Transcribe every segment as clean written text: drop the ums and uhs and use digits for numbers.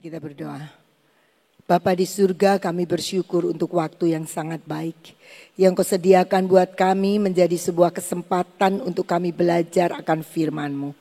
Kita berdoa. Bapa di surga, kami bersyukur untuk waktu yang sangat baik yang Kau sediakan buat kami menjadi sebuah kesempatan untuk kami belajar akan firman-Mu.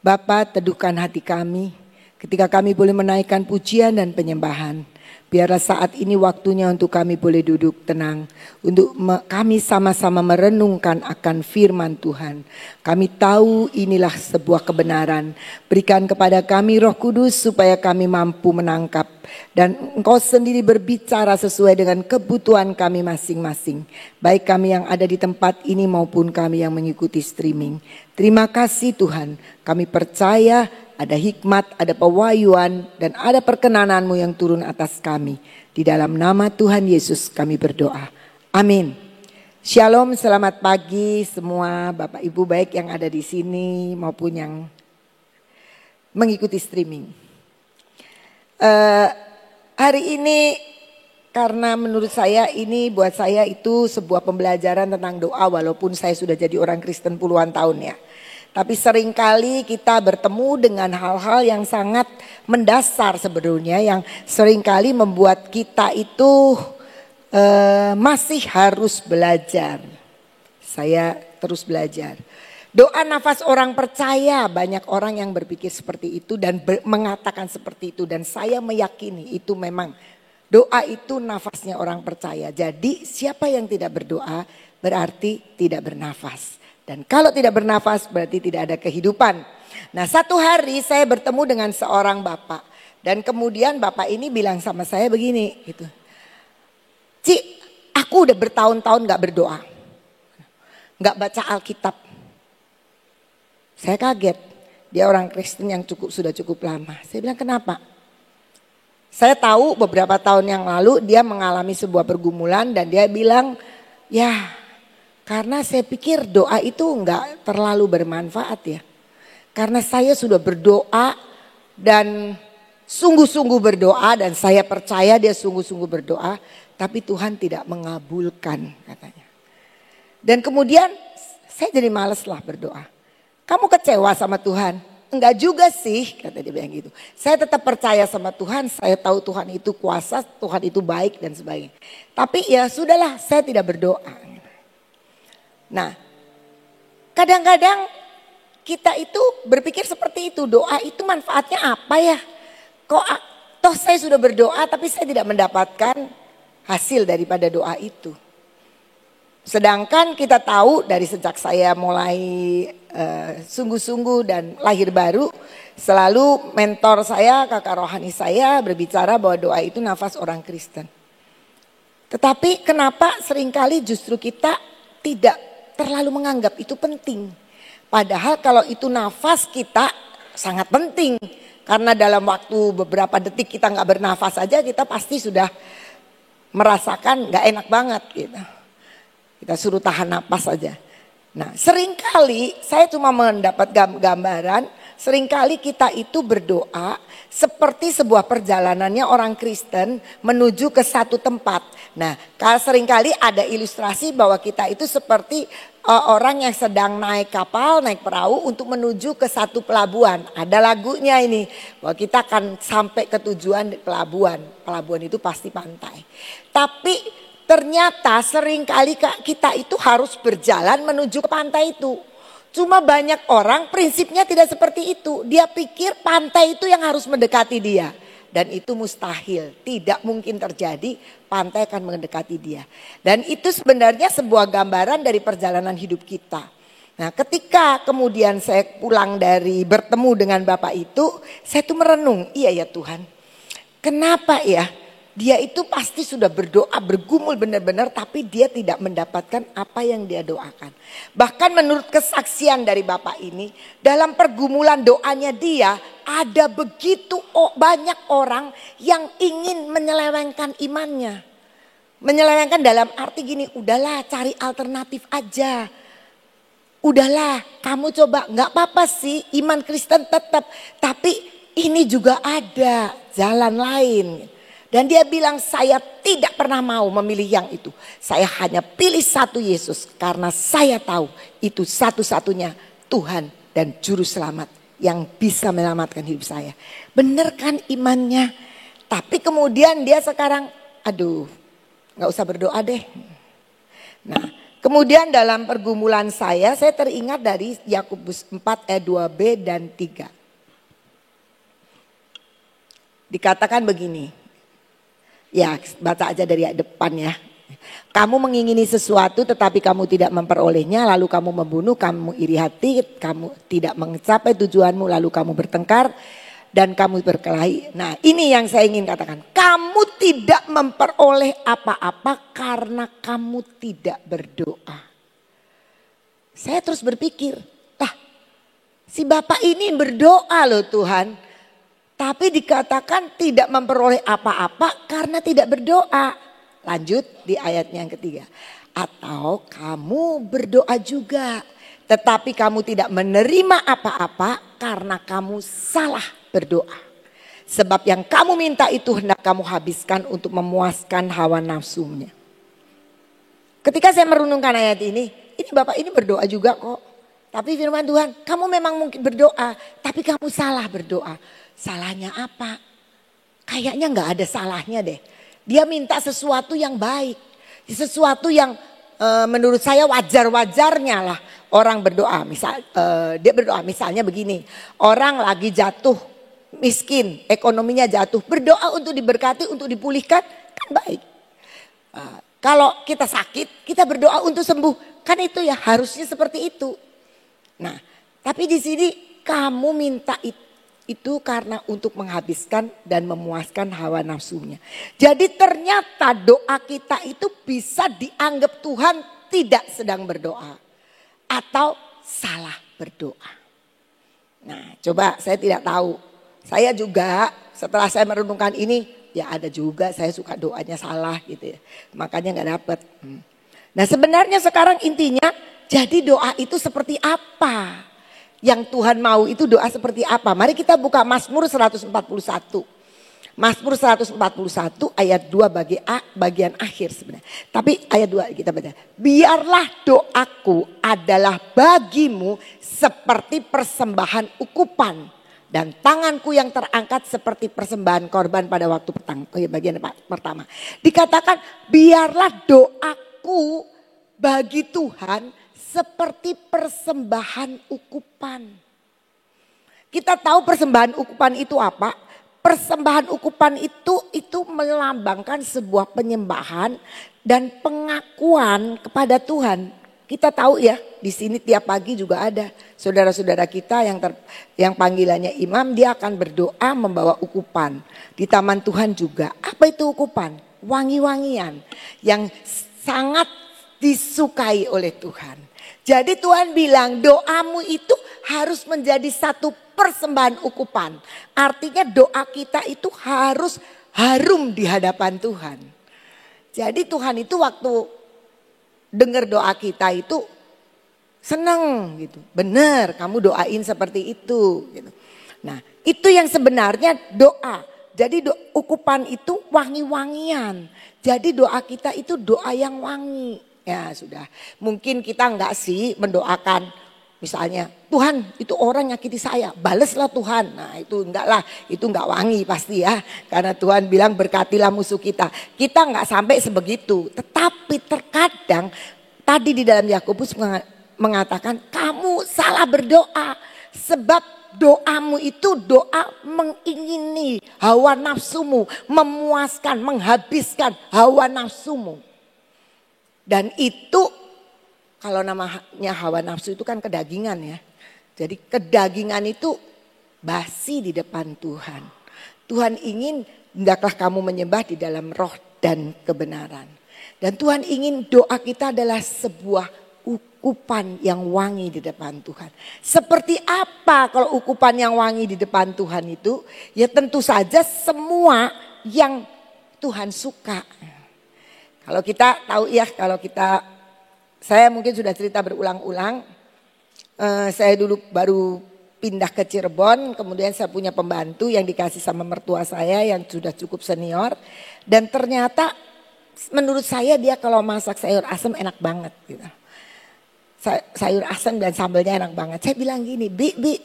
Bapa, teduhkan hati kami ketika kami boleh menaikkan pujian dan penyembahan. Biarlah saat ini waktunya untuk kami boleh duduk tenang. Untuk kami sama-sama merenungkan akan firman Tuhan. Kami tahu inilah sebuah kebenaran. Berikan kepada kami Roh Kudus supaya kami mampu menangkap. Dan Engkau sendiri berbicara sesuai dengan kebutuhan kami masing-masing. Baik kami yang ada di tempat ini maupun kami yang mengikuti streaming. Terima kasih Tuhan. Kami percaya ada hikmat, ada pewahyuan, dan ada perkenanan-Mu yang turun atas kami. Di dalam nama Tuhan Yesus kami berdoa. Amin. Shalom, selamat pagi semua Bapak Ibu baik yang ada di sini maupun yang mengikuti streaming. Hari ini karena menurut saya ini buat saya itu sebuah pembelajaran tentang doa walaupun saya sudah jadi orang Kristen puluhan tahun ya. Tapi seringkali kita bertemu dengan hal-hal yang sangat mendasar sebenarnya yang seringkali membuat kita itu masih harus belajar. Saya terus belajar. Doa nafas orang percaya, banyak orang yang berpikir seperti itu dan mengatakan seperti itu. Dan saya meyakini itu memang doa itu nafasnya orang percaya. Jadi siapa yang tidak berdoa berarti tidak bernafas. Dan kalau tidak bernafas berarti tidak ada kehidupan. Nah, satu hari saya bertemu dengan seorang bapak. Dan kemudian bapak ini bilang sama saya begini gitu. Ci, aku udah bertahun-tahun gak berdoa. Gak baca Alkitab. Saya kaget. Dia orang Kristen yang sudah cukup lama. Saya bilang kenapa? Saya tahu beberapa tahun yang lalu dia mengalami sebuah pergumulan. Dan dia bilang ya karena saya pikir doa itu enggak terlalu bermanfaat ya. Karena saya sudah berdoa dan sungguh-sungguh berdoa dan saya percaya dia sungguh-sungguh berdoa. Tapi Tuhan tidak mengabulkan katanya. Dan kemudian saya jadi males lah berdoa. Kamu kecewa sama Tuhan? Enggak juga sih kata dia bilang gitu. Saya tetap percaya sama Tuhan. Saya tahu Tuhan itu kuasa, Tuhan itu baik dan sebagainya. Tapi ya sudahlah saya tidak berdoa. Nah, kadang-kadang kita itu berpikir seperti itu. Doa itu manfaatnya apa ya? Toh saya sudah berdoa tapi saya tidak mendapatkan hasil daripada doa itu. Sedangkan kita tahu dari sejak saya mulai sungguh-sungguh dan lahir baru. Selalu mentor saya, kakak rohani saya berbicara bahwa doa itu nafas orang Kristen. Tetapi kenapa seringkali justru kita tidak terlalu menganggap itu penting. Padahal kalau itu nafas kita sangat penting. Karena dalam waktu beberapa detik kita gak bernafas saja kita pasti sudah merasakan gak enak banget gitu. Kita suruh tahan napas saja. Nah seringkali saya cuma mendapat gambaran. Seringkali kita itu berdoa seperti sebuah perjalanannya orang Kristen menuju ke satu tempat. Nah, seringkali ada ilustrasi bahwa kita itu seperti orang yang sedang naik kapal, naik perahu untuk menuju ke satu pelabuhan. Ada lagunya ini, bahwa kita akan sampai ke tujuan pelabuhan. Pelabuhan itu pasti pantai. Tapi ternyata seringkali kita itu harus berjalan menuju ke pantai itu. Cuma banyak orang prinsipnya tidak seperti itu. Dia pikir pantai itu yang harus mendekati dia. Dan itu mustahil. Tidak mungkin terjadi pantai akan mendekati dia. Dan itu sebenarnya sebuah gambaran dari perjalanan hidup kita. Nah ketika kemudian saya pulang dari bertemu dengan Bapak itu. Saya tuh merenung. Iya ya Tuhan. Kenapa ya? Dia itu pasti sudah berdoa, bergumul benar-benar tapi dia tidak mendapatkan apa yang dia doakan. Bahkan menurut kesaksian dari Bapak ini, dalam pergumulan doanya dia ada begitu banyak orang yang ingin menyelewengkan imannya. Menyelewengkan dalam arti gini, udahlah cari alternatif aja. Udahlah kamu coba, gak apa-apa sih iman Kristen tetap. Tapi ini juga ada jalan lain. Dan dia bilang saya tidak pernah mau memilih yang itu. Saya hanya pilih satu Yesus. Karena saya tahu itu satu-satunya Tuhan dan Juru Selamat yang bisa menyelamatkan hidup saya. Bener kan imannya? Tapi kemudian dia sekarang, aduh gak usah berdoa deh. Nah kemudian dalam pergumulan saya teringat dari Yakobus 4 ayat 2b dan 3. Dikatakan begini, ya baca aja dari depan ya. Kamu mengingini sesuatu tetapi kamu tidak memperolehnya, lalu kamu membunuh, kamu iri hati, kamu tidak mencapai tujuanmu, lalu kamu bertengkar dan kamu berkelahi. Nah ini yang saya ingin katakan, kamu tidak memperoleh apa-apa karena kamu tidak berdoa. Saya terus berpikir, si bapak ini berdoa loh Tuhan, tapi dikatakan tidak memperoleh apa-apa karena tidak berdoa. Lanjut di ayatnya yang ketiga. Atau kamu berdoa juga, tetapi kamu tidak menerima apa-apa karena kamu salah berdoa. Sebab yang kamu minta itu hendak kamu habiskan untuk memuaskan hawa nafsunya. Ketika saya merenungkan ayat ini bapak ini berdoa juga kok. Tapi firman Tuhan, kamu memang mungkin berdoa, tapi kamu salah berdoa. Salahnya apa? Kayaknya gak ada salahnya deh. Dia minta sesuatu yang baik. Sesuatu yang menurut saya wajar-wajarnya lah orang berdoa. Dia berdoa misalnya begini. Orang lagi jatuh miskin, ekonominya jatuh. Berdoa untuk diberkati, untuk dipulihkan kan baik. Kalau kita sakit, kita berdoa untuk sembuh. Kan itu ya harusnya seperti itu. Nah tapi di sini kamu minta itu karena untuk menghabiskan dan memuaskan hawa nafsunya. Jadi ternyata doa kita itu bisa dianggap Tuhan tidak sedang berdoa. Atau salah berdoa. Nah coba saya tidak tahu. Saya juga setelah saya merenungkan ini, ya ada juga saya suka doanya salah gitu ya. Makanya gak dapet. Nah sebenarnya sekarang intinya, jadi doa itu seperti apa? Yang Tuhan mau itu doa seperti apa? Mari kita buka Mazmur 141. Mazmur 141 ayat 2 bagian akhir sebenarnya. Tapi ayat 2 kita baca. Biarlah doaku adalah bagimu seperti persembahan ukupan. Dan tanganku yang terangkat seperti persembahan korban pada waktu petang. Oh ya bagian pertama. Dikatakan biarlah doaku bagi Tuhan seperti persembahan ukupan. Kita tahu persembahan ukupan itu apa? Persembahan ukupan itu melambangkan sebuah penyembahan dan pengakuan kepada Tuhan. Kita tahu ya, di sini tiap pagi juga ada saudara-saudara kita yang panggilannya imam, dia akan berdoa membawa ukupan. Di taman Tuhan juga. Apa itu ukupan? Wangi-wangian yang sangat disukai oleh Tuhan. Jadi Tuhan bilang doamu itu harus menjadi satu persembahan ukupan. Artinya doa kita itu harus harum di hadapan Tuhan. Jadi Tuhan itu waktu dengar doa kita itu senang gitu. Benar kamu doain seperti itu. Gitu. Nah itu yang sebenarnya doa. Jadi ukupan itu wangi-wangian. Jadi doa kita itu doa yang wangi. Ya sudah, mungkin kita enggak sih mendoakan misalnya Tuhan itu orang nyakiti saya, baleslah Tuhan. Nah itu enggak lah, itu enggak wangi pasti ya. Karena Tuhan bilang berkatilah musuh kita. Kita enggak sampai sebegitu. Tetapi terkadang tadi di dalam Yakobus mengatakan kamu salah berdoa. Sebab doamu itu doa mengingini hawa nafsumu, memuaskan, menghabiskan hawa nafsumu. Dan itu kalau namanya hawa nafsu itu kan kedagingan ya. Jadi kedagingan itu basi di depan Tuhan. Tuhan ingin hendaklah kamu menyembah di dalam roh dan kebenaran. Dan Tuhan ingin doa kita adalah sebuah ukupan yang wangi di depan Tuhan. Seperti apa kalau ukupan yang wangi di depan Tuhan itu? Ya tentu saja semua yang Tuhan suka. Kalau kita tahu ya, saya mungkin sudah cerita berulang-ulang. Saya dulu baru pindah ke Cirebon, kemudian saya punya pembantu yang dikasih sama mertua saya yang sudah cukup senior. Dan ternyata menurut saya dia kalau masak sayur asem enak banget gitu. Sayur asem dan sambelnya enak banget. Saya bilang gini, Bi,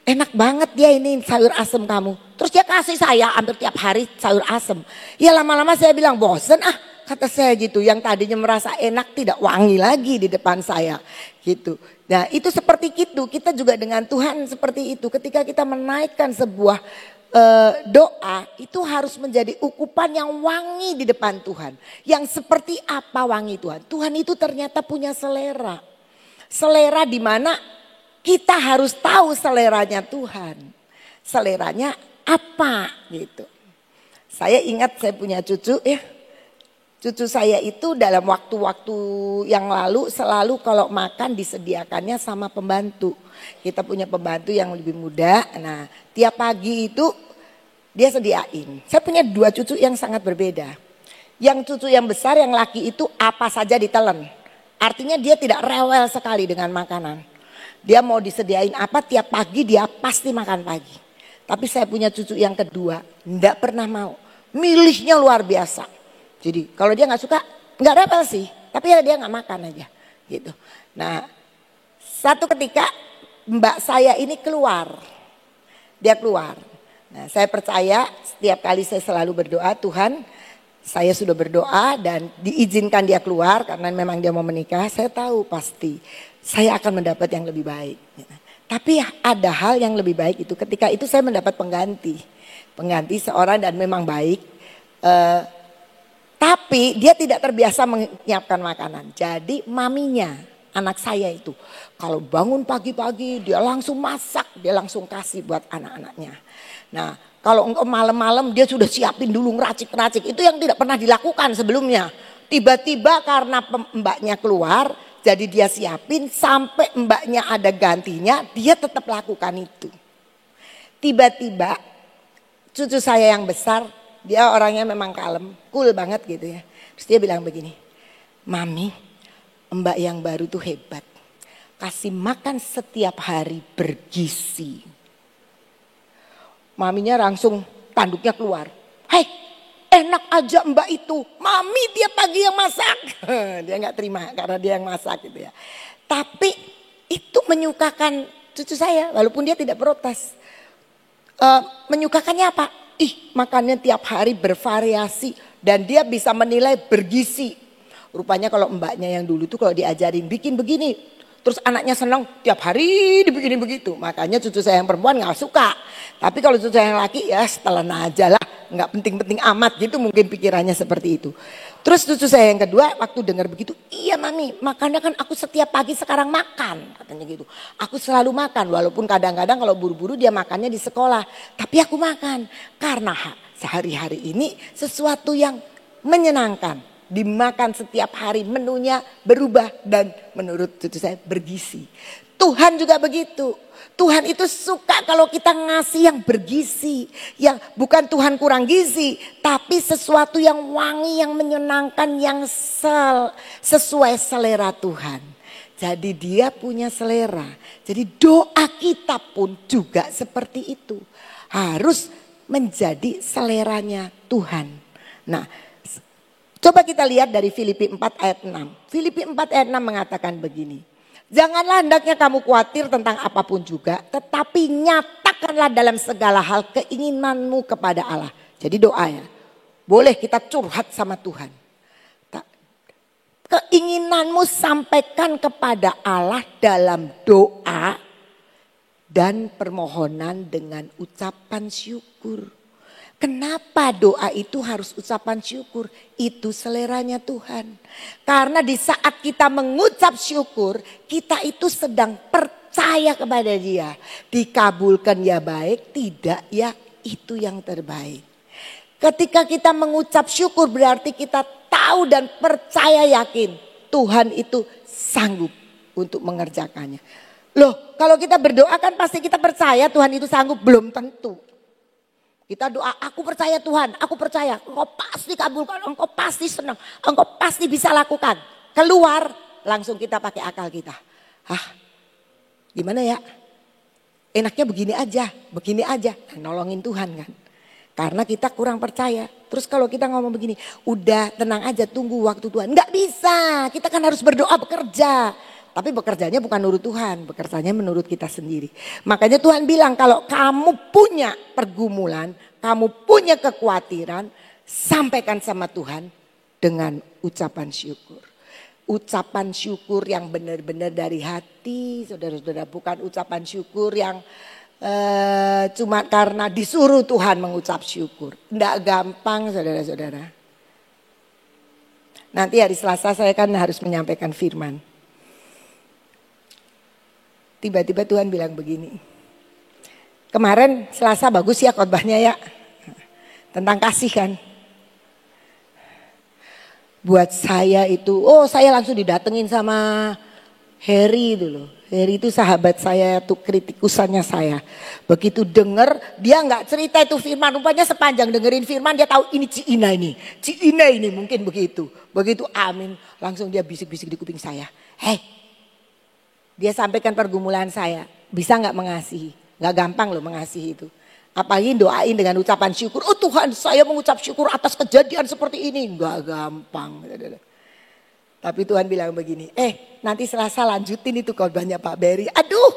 Enak banget dia ini sayur asem kamu. Terus dia kasih saya hampir tiap hari sayur asem. Ya lama-lama saya bilang bosen kata saya gitu. Yang tadinya merasa enak tidak wangi lagi di depan saya gitu. Nah itu seperti itu, kita juga dengan Tuhan seperti itu. Ketika kita menaikkan sebuah doa itu harus menjadi ukupan yang wangi di depan Tuhan. Yang seperti apa wangi Tuhan? Tuhan itu ternyata punya selera. Selera di mana kita harus tahu seleranya Tuhan. Seleranya apa gitu. Saya ingat saya punya cucu ya. Cucu saya itu dalam waktu-waktu yang lalu selalu kalau makan disediakannya sama pembantu. Kita punya pembantu yang lebih muda. Nah tiap pagi itu dia sediain. Saya punya 2 cucu yang sangat berbeda. Yang cucu yang besar yang laki itu apa saja ditelen. Artinya dia tidak rewel sekali dengan makanan. Dia mau disediain apa tiap pagi dia pasti makan pagi. Tapi saya punya cucu yang kedua enggak pernah mau. Milihnya luar biasa. Jadi kalau dia nggak suka nggak rewel sih. Tapi ya dia nggak makan aja gitu. Nah satu ketika mbak saya ini keluar. Dia keluar. Nah saya percaya setiap kali saya selalu berdoa Tuhan. Saya sudah berdoa dan diizinkan dia keluar karena memang dia mau menikah. Saya tahu pasti saya akan mendapat yang lebih baik. Tapi ada hal yang lebih baik itu ketika itu saya mendapat pengganti. Pengganti seorang dan memang baik. Tapi dia tidak terbiasa menyiapkan makanan. Jadi maminya anak saya itu kalau bangun pagi-pagi dia langsung masak. Dia langsung kasih buat anak-anaknya. Nah kalau malam-malam dia sudah siapin dulu ngeracik-ngeracik. Itu yang tidak pernah dilakukan sebelumnya. Tiba-tiba karena mbaknya keluar. Jadi dia siapin sampai mbaknya ada gantinya. Dia tetap lakukan itu. Tiba-tiba cucu saya yang besar. Dia orangnya memang kalem. Cool banget gitu ya. Terus dia bilang begini. Mami mbak yang baru tuh hebat. Kasih makan setiap hari bergizi. Maminya langsung tanduknya keluar. Hei enak aja mbak itu. Mami tiap pagi yang masak. Dia gak terima karena dia yang masak gitu ya. Tapi itu menyukakan cucu saya walaupun dia tidak protes. Menyukakannya apa? Makannya tiap hari bervariasi. Dan dia bisa menilai bergizi. Rupanya kalau mbaknya yang dulu tuh kalau diajarin bikin begini. Terus anaknya senang tiap hari dibikinin begitu. Makanya cucu saya yang perempuan gak suka. Tapi kalau cucu saya yang laki ya setelan aja lah. Gak penting-penting amat gitu mungkin pikirannya seperti itu. Terus cucu saya yang kedua waktu dengar begitu. Iya mami makanya kan aku setiap pagi sekarang makan. Katanya gitu. Aku selalu makan walaupun kadang-kadang kalau buru-buru dia makannya di sekolah. Tapi aku makan. Karena sehari-hari ini sesuatu yang menyenangkan. Dimakan setiap hari menunya berubah dan menurut cucu saya bergizi. Tuhan juga begitu. Tuhan itu suka kalau kita ngasih yang bergizi. Yang bukan Tuhan kurang gizi. Tapi sesuatu yang wangi, yang menyenangkan, yang sesuai selera Tuhan. Jadi dia punya selera. Jadi doa kita pun juga seperti itu. Harus menjadi seleranya Tuhan. Nah coba kita lihat dari Filipi 4 ayat 6. Filipi 4 ayat 6 mengatakan begini. Janganlah hendaknya kamu khawatir tentang apapun juga. Tetapi nyatakanlah dalam segala hal keinginanmu kepada Allah. Jadi doa ya. Boleh kita curhat sama Tuhan. Keinginanmu sampaikan kepada Allah dalam doa. Dan permohonan dengan ucapan syukur. Kenapa doa itu harus ucapan syukur? Itu seleranya Tuhan. Karena di saat kita mengucap syukur, kita itu sedang percaya kepada Dia. Dikabulkan ya baik, tidak ya itu yang terbaik. Ketika kita mengucap syukur berarti kita tahu dan percaya yakin Tuhan itu sanggup untuk mengerjakannya. Loh, kalau kita berdoa kan pasti kita percaya Tuhan itu sanggup, belum tentu. Kita doa, aku percaya Tuhan, aku percaya. Engkau pasti kabulkan, engkau pasti senang, engkau pasti bisa lakukan. Keluar, langsung kita pakai akal kita. Gimana ya? Enaknya begini aja. Nolongin Tuhan kan. Karena kita kurang percaya. Terus kalau kita ngomong begini, udah tenang aja tunggu waktu Tuhan. Enggak bisa, kita kan harus berdoa bekerja. Tapi bekerjanya bukan menurut Tuhan, bekerjanya menurut kita sendiri. Makanya Tuhan bilang kalau kamu punya pergumulan, kamu punya kekhawatiran, sampaikan sama Tuhan dengan ucapan syukur. Ucapan syukur yang benar-benar dari hati, saudara-saudara, bukan ucapan syukur yang cuma karena disuruh Tuhan mengucap syukur. Tidak gampang, saudara-saudara. Nanti hari Selasa saya kan harus menyampaikan firman. Tiba-tiba Tuhan bilang begini. Kemarin Selasa bagus ya khotbahnya ya. Tentang kasih kan. Buat saya itu, saya langsung didatengin sama Harry itu loh. Harry itu sahabat saya, itu kritikusannya saya. Begitu denger, dia gak cerita itu firman. Rupanya sepanjang dengerin firman dia tahu ini Ci Ina ini. Ci Ina ini mungkin begitu. Begitu amin, langsung dia bisik-bisik di kuping saya. Dia sampaikan pergumulan saya. Bisa gak mengasihi? Gak gampang loh mengasihi itu. Apalagi doain dengan ucapan syukur. Oh Tuhan, saya mengucap syukur atas kejadian seperti ini. Gak gampang. Tapi Tuhan bilang begini. Nanti Selasa lanjutin itu khotbahnya Pak Berry. Aduh,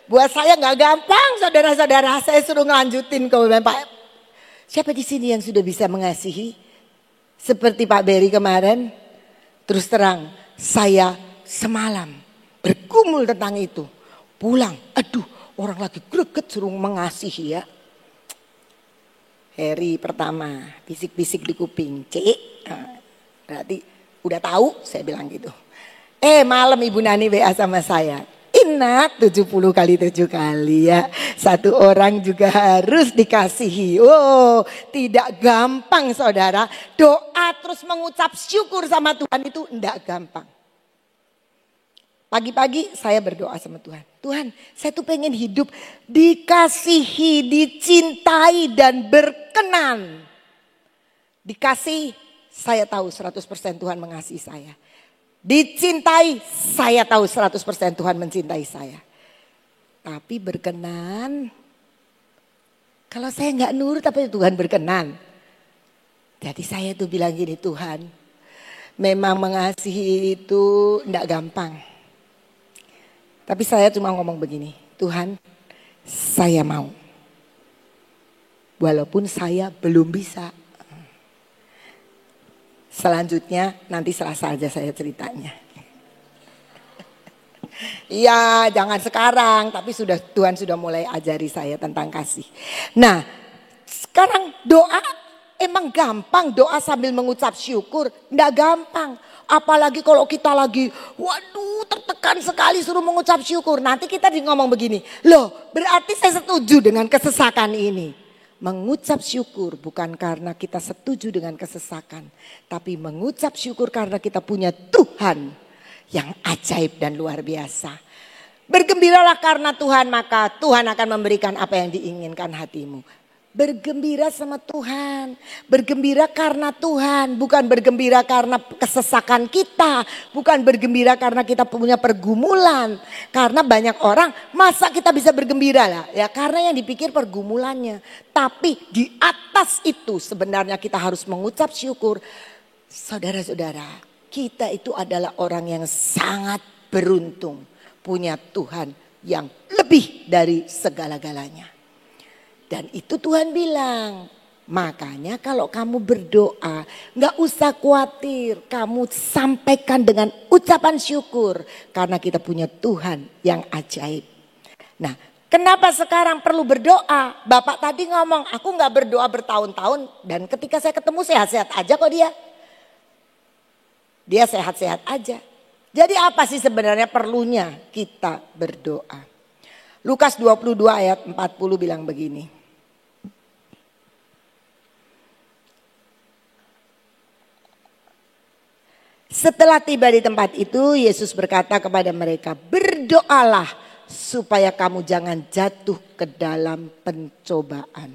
buat saya gak gampang saudara-saudara. Saya suruh ngelanjutin khotbah Pak. Siapa di sini yang sudah bisa mengasihi? Seperti Pak Berry kemarin. Terus terang, saya semalam bergumul tentang itu. Pulang, aduh orang lagi greget suruh mengasihi ya. Harry pertama, bisik-bisik di kuping. Berarti udah tahu saya bilang gitu. Malam Ibu Nani WA sama saya. Inat 70 kali 7 kali ya. Satu orang juga harus dikasihi. Tidak gampang saudara. Doa terus mengucap syukur sama Tuhan itu enggak gampang. Pagi-pagi saya berdoa sama Tuhan. Tuhan, saya tuh pengen hidup dikasihi, dicintai dan berkenan. Dikasih, saya tahu 100% Tuhan mengasihi saya. Dicintai, saya tahu 100% Tuhan mencintai saya. Tapi berkenan, kalau saya nggak nurut tapi Tuhan berkenan. Jadi saya tuh bilang gini, Tuhan, memang mengasihi itu enggak gampang. Tapi saya cuma ngomong begini, Tuhan saya mau. Walaupun saya belum bisa. Selanjutnya nanti Selasa aja saya ceritanya. Iya jangan sekarang, tapi Tuhan sudah mulai ajari saya tentang kasih. Nah sekarang doa emang gampang, doa sambil mengucap syukur, enggak gampang. Apalagi kalau kita lagi, waduh tertekan sekali suruh mengucap syukur. Nanti kita ngomong begini, loh berarti saya setuju dengan kesesakan ini. Mengucap syukur bukan karena kita setuju dengan kesesakan. Tapi mengucap syukur karena kita punya Tuhan yang ajaib dan luar biasa. Bergembiralah karena Tuhan, maka Tuhan akan memberikan apa yang diinginkan hatimu. Bergembira sama Tuhan, bergembira karena Tuhan, bukan bergembira karena kesesakan kita, bukan bergembira karena kita punya pergumulan. Karena banyak orang, masa kita bisa bergembira lah? Ya karena yang dipikir pergumulannya. Tapi di atas itu sebenarnya kita harus mengucap syukur. Saudara-saudara, kita itu adalah orang yang sangat beruntung, punya Tuhan yang lebih dari segala-galanya. Dan itu Tuhan bilang, makanya kalau kamu berdoa gak usah khawatir, kamu sampaikan dengan ucapan syukur. Karena kita punya Tuhan yang ajaib. Nah kenapa sekarang perlu berdoa? Bapak tadi ngomong aku gak berdoa bertahun-tahun dan ketika saya ketemu sehat-sehat aja kok dia. Dia sehat-sehat aja. Jadi apa sih sebenarnya perlunya kita berdoa? Lukas 22 ayat 40 bilang begini. Setelah tiba di tempat itu, Yesus berkata kepada mereka, berdoalah supaya kamu jangan jatuh ke dalam pencobaan.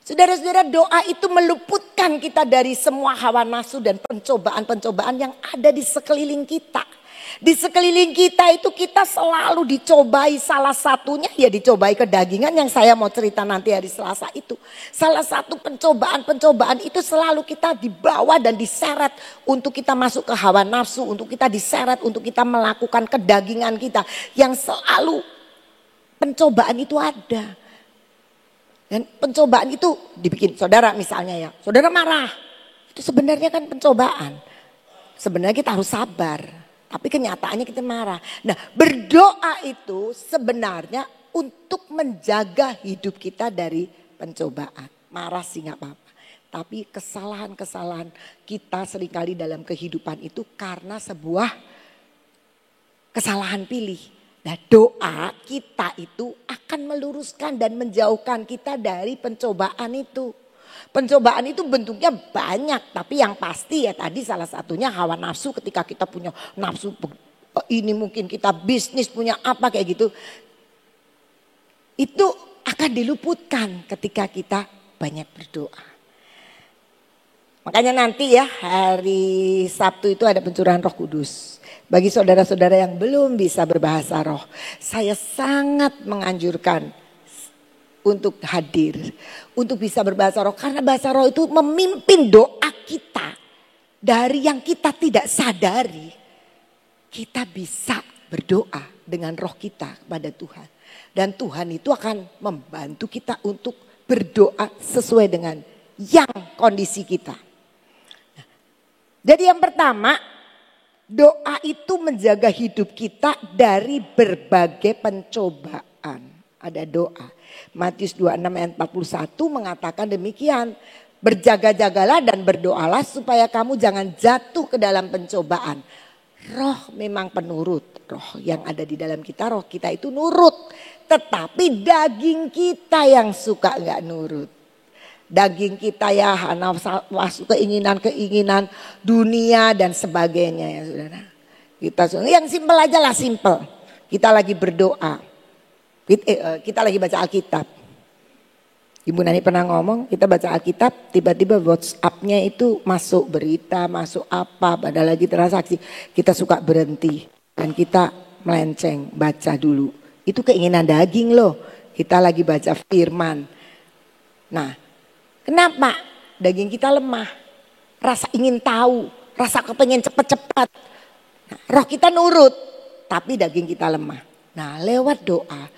Saudara-saudara, doa itu meluputkan kita dari semua hawa nafsu dan pencobaan-pencobaan yang ada di sekeliling kita. Di sekeliling kita itu kita selalu dicobai, salah satunya ya dicobai kedagingan yang saya mau cerita nanti hari Selasa itu. Salah satu pencobaan itu selalu kita dibawa dan diseret untuk kita masuk ke hawa nafsu, untuk kita diseret, untuk kita melakukan kedagingan kita. Yang selalu pencobaan itu ada. Dan pencobaan itu dibikin saudara misalnya ya, saudara marah. Itu sebenarnya kan pencobaan. Sebenarnya kita harus sabar. Tapi kenyataannya kita marah. Nah, berdoa itu sebenarnya untuk menjaga hidup kita dari pencobaan. Marah sih gak apa-apa. Tapi kesalahan-kesalahan kita seringkali dalam kehidupan itu karena sebuah kesalahan pilih. Nah, doa kita itu akan meluruskan dan menjauhkan kita dari pencobaan itu. Pencobaan itu bentuknya banyak, tapi yang pasti ya tadi salah satunya hawa nafsu. Ketika kita punya nafsu ini, mungkin kita bisnis punya apa kayak gitu, itu akan diluputkan ketika kita banyak berdoa. Makanya nanti ya hari Sabtu itu ada pencurahan Roh Kudus. Bagi saudara-saudara yang belum bisa berbahasa roh, saya sangat menganjurkan untuk hadir, untuk bisa berbahasa roh. Karena bahasa roh itu memimpin doa kita. Dari yang kita tidak sadari, kita bisa berdoa dengan roh kita kepada Tuhan. Dan Tuhan itu akan membantu kita untuk berdoa sesuai dengan yang kondisi kita. Jadi yang pertama, doa itu menjaga hidup kita dari berbagai pencobaan. Ada doa. Matius 26 ayat 41 mengatakan demikian. Berjaga-jagalah dan berdoalah supaya kamu jangan jatuh ke dalam pencobaan. Roh memang penurut. Roh yang ada di dalam kita, roh kita itu nurut. Tetapi daging kita yang suka gak nurut. Daging kita ya nafsu, keinginan-keinginan dunia dan sebagainya ya saudara. Kita yang simpel aja lah, simpel. Kita lagi berdoa. Kita lagi baca Alkitab. Ibu Nani pernah ngomong, kita baca Alkitab, tiba-tiba WhatsApp-nya itu masuk berita, masuk apa, padahal lagi transaksi. Kita suka berhenti dan kita melenceng, baca dulu. Itu keinginan daging loh. Kita lagi baca firman. Nah, kenapa? Daging kita lemah. Rasa ingin tahu, rasa kepengen cepat-cepat. Nah, roh kita nurut, tapi daging kita lemah. Nah, lewat doa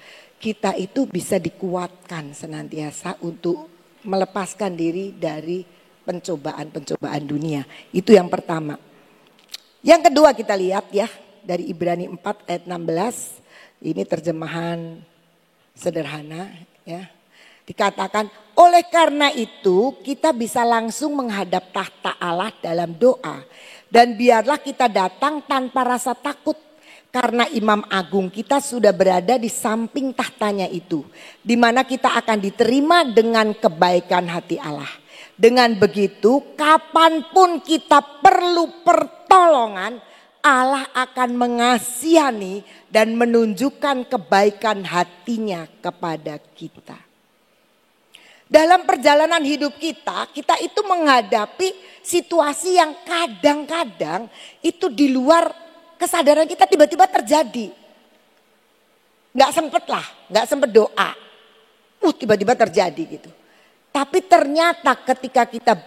kita itu bisa dikuatkan senantiasa untuk melepaskan diri dari pencobaan-pencobaan dunia. Itu yang pertama. Yang kedua kita lihat ya dari Ibrani 4 ayat 16. Ini terjemahan sederhana ya. Dikatakan oleh karena itu kita bisa langsung menghadap tahta Allah dalam doa. Dan biarlah kita datang tanpa rasa takut. Karena imam agung kita sudah berada di samping tahtanya itu. Di mana kita akan diterima dengan kebaikan hati Allah. Dengan begitu kapanpun kita perlu pertolongan, Allah akan mengasihani dan menunjukkan kebaikan hatinya kepada kita. Dalam perjalanan hidup kita itu menghadapi situasi yang kadang-kadang itu di luar kesadaran kita tiba-tiba terjadi. Gak sempet doa. Tiba-tiba terjadi gitu. Tapi ternyata ketika kita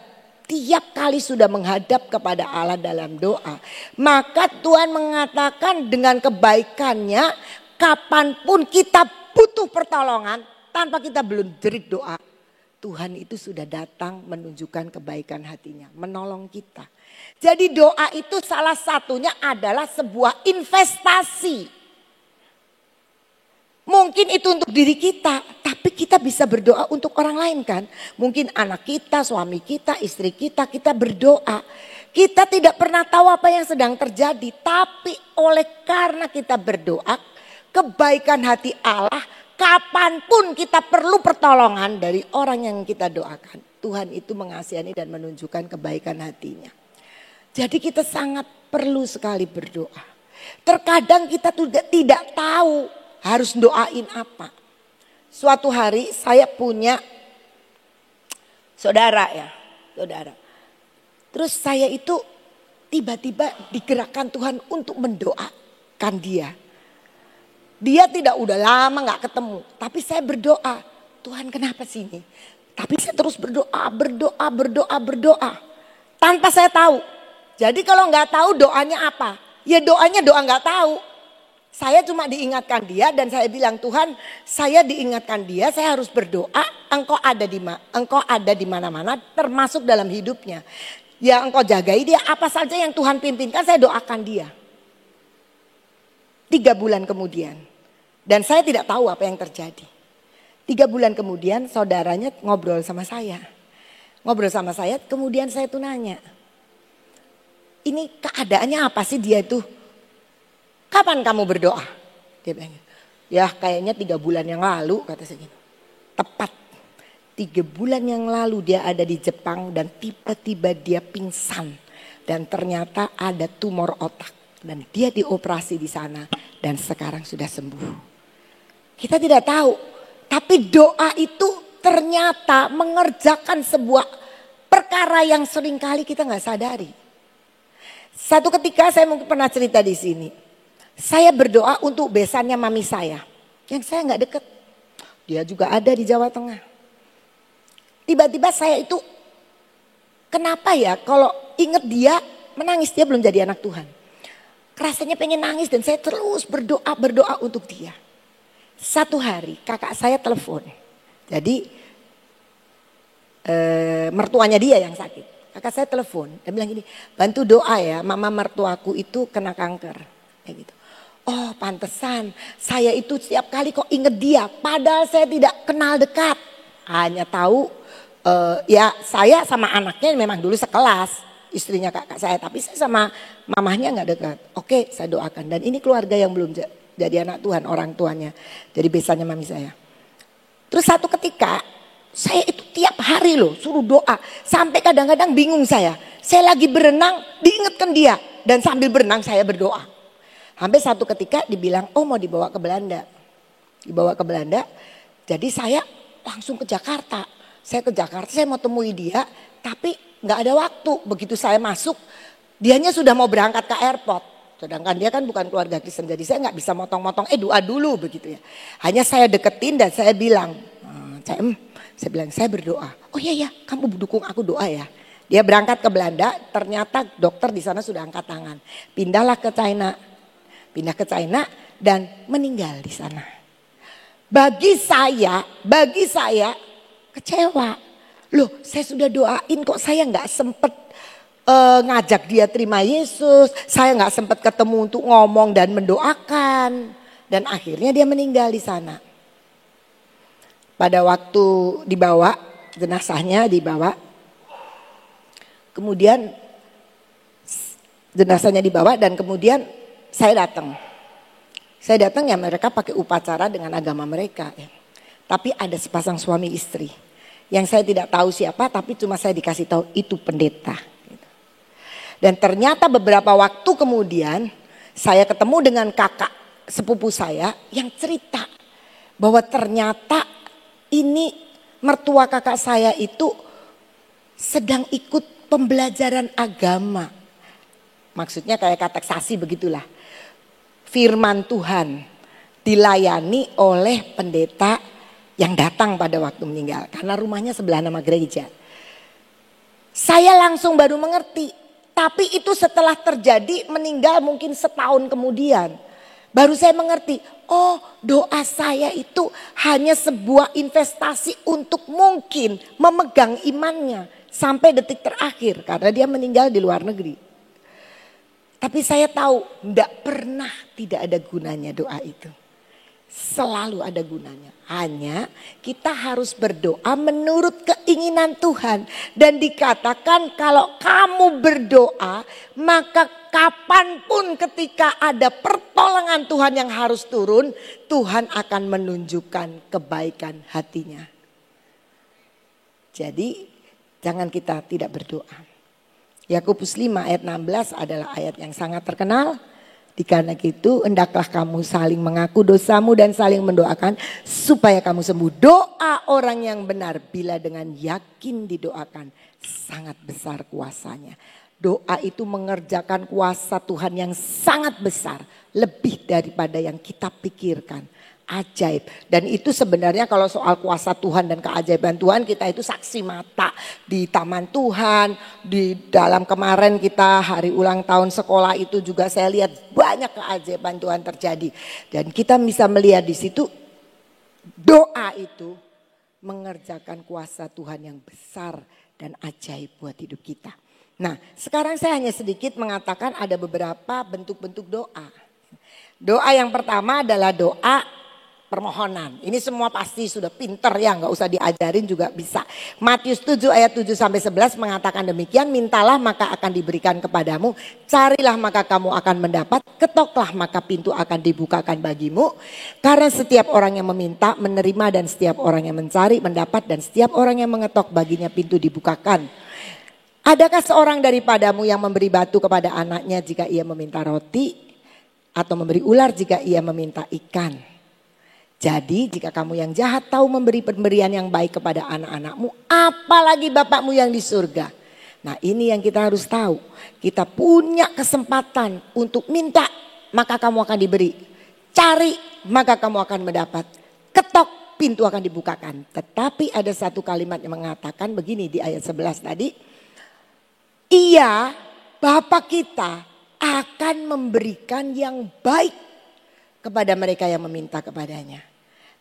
tiap kali sudah menghadap kepada Allah dalam doa, maka Tuhan mengatakan dengan kebaikannya, kapanpun kita butuh pertolongan, tanpa kita belum jerit doa, Tuhan itu sudah datang menunjukkan kebaikan hatinya, menolong kita. Jadi doa itu salah satunya adalah sebuah investasi. Mungkin itu untuk diri kita, tapi kita bisa berdoa untuk orang lain kan. Mungkin anak kita, suami kita, istri kita, kita berdoa. Kita tidak pernah tahu apa yang sedang terjadi, tapi oleh karena kita berdoa, kebaikan hati Allah, kapanpun kita perlu pertolongan dari orang yang kita doakan, Tuhan itu mengasihani dan menunjukkan kebaikan hatinya. Jadi kita sangat perlu sekali berdoa. Terkadang kita tidak tahu harus doain apa. Suatu hari saya punya saudara. Terus saya itu tiba-tiba digerakkan Tuhan untuk mendoakan dia. Dia tidak udah lama gak ketemu. Tapi saya berdoa, Tuhan kenapa sih ini? Tapi saya terus berdoa. Tanpa saya tahu. Jadi kalau gak tahu doanya apa? Ya doanya doa gak tahu. Saya cuma diingatkan dia dan saya bilang, Tuhan saya diingatkan dia, saya harus berdoa. Engkau ada di mana-mana termasuk dalam hidupnya. Ya engkau jagai dia, apa saja yang Tuhan pimpinkan saya doakan dia. 3 bulan kemudian. Dan saya tidak tahu apa yang terjadi. 3 bulan kemudian saudaranya ngobrol sama saya. Kemudian saya tuh nanya. Ini keadaannya apa sih dia itu? Kapan kamu berdoa? Dia bilang, ya kayaknya 3 bulan yang lalu kata saya gitu. Tepat 3 bulan yang lalu dia ada di Jepang dan tiba-tiba dia pingsan. Dan ternyata ada tumor otak. Dan dia dioperasi di sana dan sekarang sudah sembuh. Kita tidak tahu, tapi doa itu ternyata mengerjakan sebuah perkara yang seringkali kita nggak sadari. Satu ketika saya mungkin pernah cerita di sini, saya berdoa untuk besannya mami saya, yang saya nggak deket. Dia juga ada di Jawa Tengah. Tiba-tiba saya itu, kenapa ya kalau inget dia menangis, dia belum jadi anak Tuhan. Rasanya pengen nangis dan saya terus berdoa untuk dia. Satu hari kakak saya telepon. Jadi mertuanya dia yang sakit. Kakak saya telepon dan bilang gini, bantu doa ya, mama mertuaku itu kena kanker. Kayak gitu. Oh pantesan, saya itu setiap kali kok inget dia. Padahal saya tidak kenal dekat. Hanya tahu ya saya sama anaknya memang dulu sekelas. Istrinya kakak saya, tapi saya sama mamahnya nggak dekat. Oke, saya doakan. Dan ini keluarga yang belum jadi anak Tuhan, orang tuanya. Jadi besannya mami saya. Terus satu ketika, saya itu tiap hari loh suruh doa. Sampai kadang-kadang bingung saya. Saya lagi berenang, diingatkan dia. Dan sambil berenang saya berdoa. Sampai satu ketika dibilang, oh mau dibawa ke Belanda. Dibawa ke Belanda, jadi saya langsung ke Jakarta. Saya ke Jakarta, saya mau temui dia, tapi nggak ada waktu. Begitu saya masuk, dianya sudah mau berangkat ke airport. Sedangkan dia kan bukan keluarga Kristen, jadi saya nggak bisa motong-motong. Doa dulu begitu ya. Hanya saya deketin dan saya bilang, saya berdoa. Oh iya, kamu dukung aku doa ya. Dia berangkat ke Belanda, ternyata dokter di sana sudah angkat tangan. Pindah ke China dan meninggal di sana. Bagi saya kecewa. Loh saya sudah doain kok saya gak sempet ngajak dia terima Yesus. Saya gak sempet ketemu untuk ngomong dan mendoakan. Dan akhirnya dia meninggal di sana. Pada waktu dibawa, jenazahnya dibawa. Kemudian jenazahnya dibawa dan kemudian saya datang. Saya datang ya mereka pakai upacara dengan agama mereka. Ya. Tapi ada sepasang suami istri. Yang saya tidak tahu siapa tapi cuma saya dikasih tahu itu pendeta. Dan ternyata beberapa waktu kemudian saya ketemu dengan kakak sepupu saya yang cerita. Bahwa ternyata ini mertua kakak saya itu sedang ikut pembelajaran agama. Maksudnya kayak kateksasi begitulah. Firman Tuhan dilayani oleh pendeta yang datang pada waktu meninggal. Karena rumahnya sebelah nama gereja. Saya langsung baru mengerti. Tapi itu setelah terjadi meninggal mungkin setahun kemudian. Baru saya mengerti. Oh doa saya itu hanya sebuah investasi untuk mungkin memegang imannya. Sampai detik terakhir. Karena dia meninggal di luar negeri. Tapi saya tahu tidak ada gunanya doa itu. Selalu ada gunanya. Hanya kita harus berdoa menurut keinginan Tuhan. Dan dikatakan kalau kamu berdoa maka kapanpun ketika ada pertolongan Tuhan yang harus turun. Tuhan akan menunjukkan kebaikan hatinya. Jadi jangan kita tidak berdoa. Yakobus 5 ayat 16 adalah ayat yang sangat terkenal. Karena itu hendaklah kamu saling mengaku dosamu dan saling mendoakan supaya kamu sembuh. Doa orang yang benar bila dengan yakin didoakan sangat besar kuasanya. Doa itu mengerjakan kuasa Tuhan yang sangat besar. Lebih daripada yang kita pikirkan. Ajaib. Dan itu sebenarnya kalau soal kuasa Tuhan dan keajaiban Tuhan, kita itu saksi mata. Di taman Tuhan, di dalam kemarin kita hari ulang tahun sekolah itu juga saya lihat banyak keajaiban Tuhan terjadi. Dan kita bisa melihat di situ doa itu mengerjakan kuasa Tuhan yang besar dan ajaib buat hidup kita. Nah, sekarang saya hanya sedikit mengatakan ada beberapa bentuk-bentuk doa. Doa yang pertama adalah doa permohonan. Ini semua pasti sudah pinter ya, nggak usah diajarin juga bisa. Matius 7 ayat 7 sampai 11 mengatakan demikian, mintalah maka akan diberikan kepadamu, carilah maka kamu akan mendapat, ketoklah maka pintu akan dibukakan bagimu. Karena setiap orang yang meminta menerima, dan setiap orang yang mencari mendapat, dan setiap orang yang mengetok baginya pintu dibukakan. Adakah seorang daripadamu yang memberi batu kepada anaknya jika ia meminta roti, atau memberi ular jika ia meminta ikan? Jadi jika kamu yang jahat tahu memberi pemberian yang baik kepada anak-anakmu, apalagi Bapakmu yang di surga. Nah, ini yang kita harus tahu. Kita punya kesempatan untuk minta, maka kamu akan diberi. Cari, maka kamu akan mendapat. Ketok, pintu akan dibukakan. Tetapi ada satu kalimat yang mengatakan begini di ayat 11 tadi. Ia, Bapa kita, akan memberikan yang baik kepada mereka yang meminta kepadanya.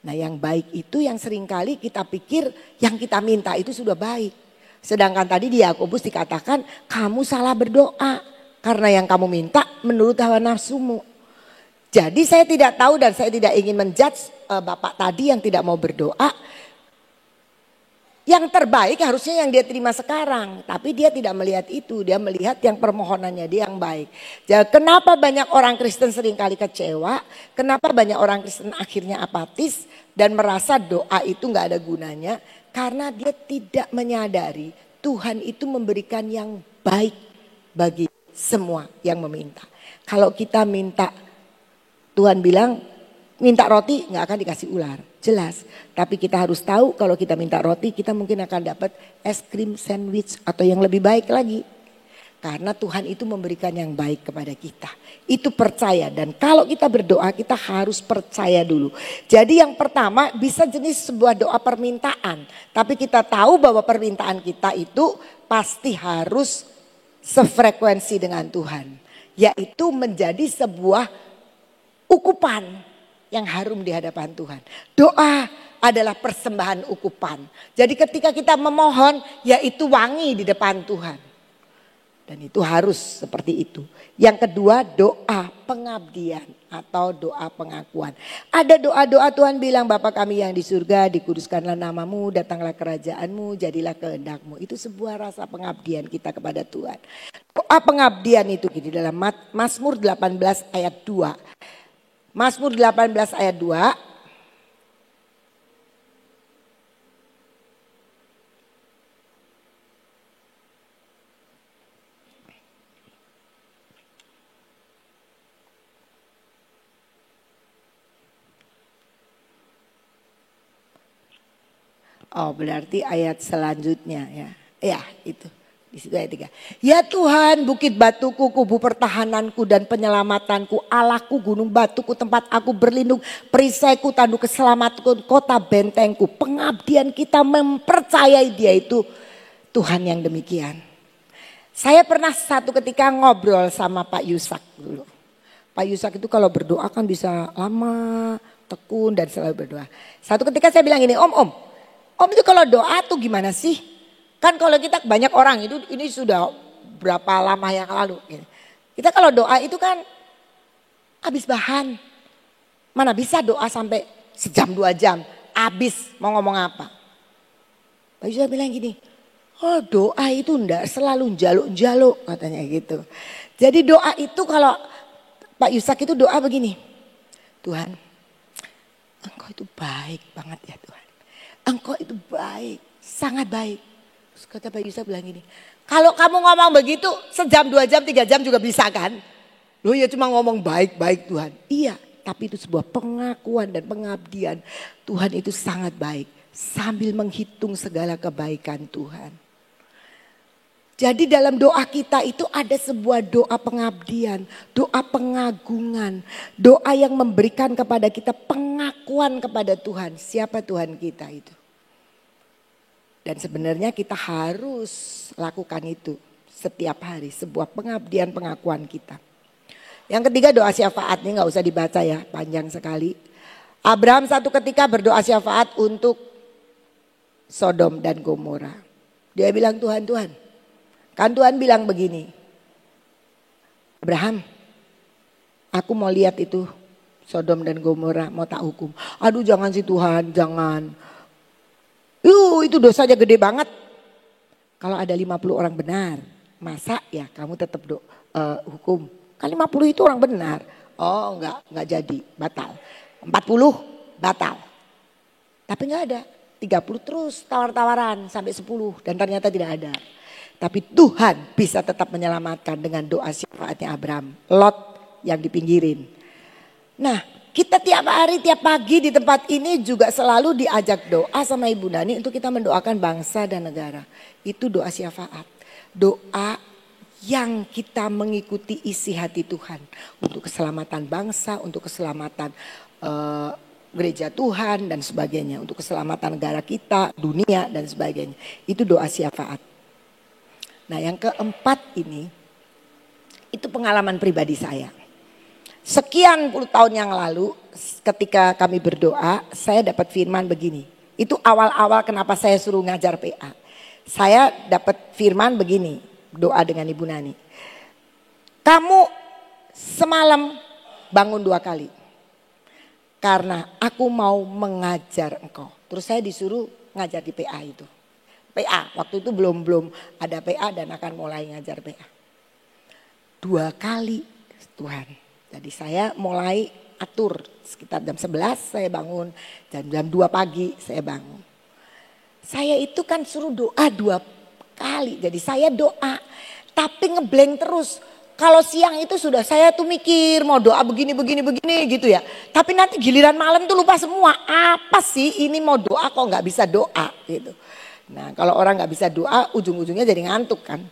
Nah, yang baik itu yang seringkali kita pikir yang kita minta itu sudah baik. Sedangkan tadi di Yakobus dikatakan kamu salah berdoa karena yang kamu minta menurut hawa nafsumu. Jadi saya tidak tahu dan saya tidak ingin menjudge Bapak tadi yang tidak mau berdoa. Yang terbaik harusnya yang dia terima sekarang. Tapi dia tidak melihat itu. Dia melihat yang permohonannya dia yang baik. Jadi kenapa banyak orang Kristen seringkali kecewa. Kenapa banyak orang Kristen akhirnya apatis. Dan merasa doa itu gak ada gunanya. Karena dia tidak menyadari Tuhan itu memberikan yang baik bagi semua yang meminta. Kalau kita minta, Tuhan bilang minta roti gak akan dikasih ular. Jelas, tapi kita harus tahu kalau kita minta roti kita mungkin akan dapat es krim sandwich atau yang lebih baik lagi. Karena Tuhan itu memberikan yang baik kepada kita. Itu percaya, dan kalau kita berdoa kita harus percaya dulu. Jadi yang pertama bisa jenis sebuah doa permintaan. Tapi kita tahu bahwa permintaan kita itu pasti harus sefrekuensi dengan Tuhan. Yaitu menjadi sebuah ukupan yang harum di hadapan Tuhan. Doa adalah persembahan ukupan. Jadi ketika kita memohon, yaitu wangi di depan Tuhan. Dan itu harus seperti itu. Yang kedua, doa pengabdian atau doa pengakuan. Ada doa-doa Tuhan bilang, Bapa kami yang di surga, dikuduskanlah namamu, datanglah kerajaanmu, jadilah kehendakmu. Itu sebuah rasa pengabdian kita kepada Tuhan. Doa pengabdian itu di dalam Mazmur 18 ayat 2. Mazmur 18 ayat 2. Oh, berarti ayat selanjutnya ya. Ya, itu. Di situ ayat 3. Ya Tuhan, bukit batuku, kubu pertahananku dan penyelamatanku, Allahku, gunung batuku, tempat aku berlindung, perisaiku, tanduk keselamatanku, kota bentengku. Pengabdian kita mempercayai dia itu Tuhan yang demikian. Saya pernah satu ketika ngobrol sama Pak Yusak dulu. Pak Yusak itu kalau berdoa kan bisa lama, tekun dan selalu berdoa. Satu ketika saya bilang gini, Om itu kalau doa tuh gimana sih? Kan kalau kita banyak orang itu ini sudah berapa lama yang lalu. Kita kalau doa itu kan habis bahan. Mana bisa doa sampai sejam 2 jam. Habis mau ngomong apa. Pak Yusuf bilang gini. Oh doa itu enggak selalu jaluk-jaluk katanya gitu. Jadi doa itu kalau Pak Yusak itu doa begini. Tuhan Engkau itu baik banget ya Tuhan. Engkau itu baik, sangat baik. Terus kata Pak Yusak bilang gini, kalau kamu ngomong begitu sejam, 2 jam, 3 jam juga bisa kan? Loh ya cuma ngomong baik-baik Tuhan. Iya, tapi itu sebuah pengakuan dan pengabdian. Tuhan itu sangat baik sambil menghitung segala kebaikan Tuhan. Jadi dalam doa kita itu ada sebuah doa pengabdian, doa pengagungan, doa yang memberikan kepada kita pengakuan kepada Tuhan. Siapa Tuhan kita itu? Dan sebenarnya kita harus lakukan itu setiap hari, sebuah pengabdian pengakuan kita. Yang ketiga doa syafaat, ini gak usah dibaca ya, panjang sekali. Abraham satu ketika berdoa syafaat untuk Sodom dan Gomora. Dia bilang Tuhan, kan Tuhan bilang begini, Abraham, aku mau lihat itu Sodom dan Gomora, mau tak hukum. Aduh jangan sih Tuhan, jangan. Itu dosanya gede banget. Kalau ada 50 orang benar, masa ya kamu tetap hukum? Kan 50 itu orang benar. Oh enggak jadi, batal. 40 batal. Tapi enggak ada. 30 terus tawar-tawaran sampai 10 dan ternyata tidak ada. Tapi Tuhan bisa tetap menyelamatkan dengan doa syafaatnya Abraham. Lot yang dipinggirin. Nah, kita tiap hari, tiap pagi di tempat ini juga selalu diajak doa sama Ibu Nani untuk kita mendoakan bangsa dan negara. Itu doa syafaat. Doa yang kita mengikuti isi hati Tuhan. Untuk keselamatan bangsa, untuk keselamatan gereja Tuhan dan sebagainya. Untuk keselamatan negara kita, dunia dan sebagainya. Itu doa syafaat. Nah yang keempat ini, itu pengalaman pribadi saya. Sekian puluh tahun yang lalu ketika kami berdoa, saya dapat firman begini. Itu awal-awal kenapa saya suruh ngajar PA. Saya dapat firman begini, doa dengan Ibu Nani. Kamu semalam bangun 2 kali. Karena aku mau mengajar engkau. Terus saya disuruh ngajar di PA itu. PA, waktu itu belum ada PA dan akan mulai ngajar PA. 2 kali Tuhan. Jadi saya mulai atur sekitar jam 11 saya bangun. Jam 2 pagi saya bangun. Saya itu kan suruh doa 2 kali. Jadi saya doa tapi ngeblank terus. Kalau siang itu sudah saya tuh mikir mau doa begini gitu ya. Tapi nanti giliran malam tuh lupa semua. Apa sih ini mau doa kok gak bisa doa gitu. Nah kalau orang gak bisa doa ujung-ujungnya jadi ngantuk kan.